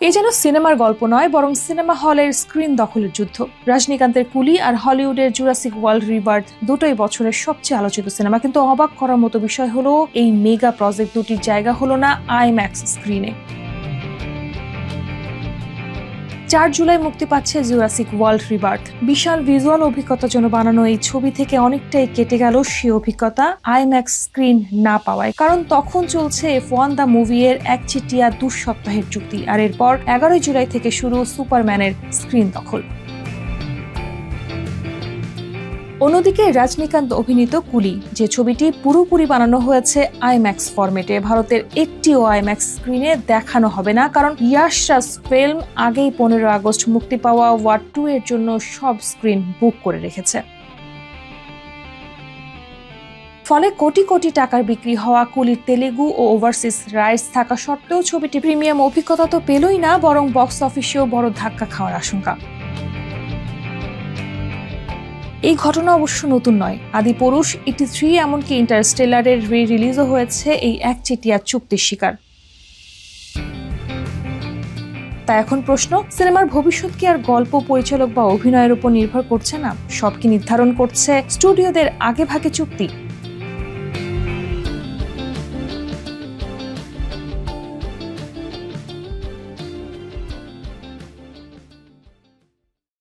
এ যেন সিনেমার গল্প নয়, বরং সিনেমা হলের স্ক্রিন দখলের যুদ্ধ। রজনীকান্তের কুলি আর হলিউডের জুরাসিক ওয়ার্ল্ড রিবার্থ দুটোই বছরের সবচেয়ে আলোচিত সিনেমা, কিন্তু অবাক করার মতো বিষয় হলো এই মেগা প্রজেক্ট দুটির জায়গা হলো না আইম্যাক্স স্ক্রিনে। 4 জুলাই মুক্তি পাচ্ছে জুরাসিক ওয়ার্ল্ড রিবার্থ। বিশাল ভিজুয়াল অভিজ্ঞতার জন্য বানানো এই ছবি থেকে অনেকটাই কেটে গেল সেই অভিজ্ঞতা আইম্যাক্স স্ক্রিন না পাওয়ায়। কারণ তখন চলছে F1 দ্য মুভি এর একচেটিয়া 2 সপ্তাহের চুক্তি, আর এরপর 11 জুলাই থেকে শুরু সুপারম্যানের স্ক্রিন দখল। অন্যদিকে রজনীকান্ত অভিনীত কুলি, যে ছবিটি পুরোপুরি বানানো হয়েছে আইম্যাক্স ফরম্যাটে, ভারতের একটিও আইম্যাক্স স্ক্রিনে দেখানো হবে না, কারণ ইয়াশ রাজ ফিল্ম আগেই 15 আগস্ট মুক্তি পাওয়া ওয়ার 2 এর জন্য সব স্ক্রিন বুক করে রেখেছে। ফলে কোটি কোটি টাকার বিক্রি হওয়া কুলির তেলেগু ও ওভারসিজ রাইটস থাকা সত্ত্বেও ছবিটি প্রিমিয়াম অভিজ্ঞতা তো পেলই না, বরং বক্স অফিসেও বড় ধাক্কা খাওয়ার আশঙ্কা। এই ঘটনা অবশ্য নতুন নয়। আদিপুরুষ, ET3, এমনকি ইন্টারস্টেলারের রিলিজও হয়েছে এই একচেটিয়া চুক্তির শিকার। তাই এখন প্রশ্ন, সিনেমার ভবিষ্যৎ কি আর গল্প, পরিচালক বা অভিনয়ের উপর নির্ভর করছে না? সব কি নির্ধারণ করছে স্টুডিওদের আগে ভাগে চুক্তি?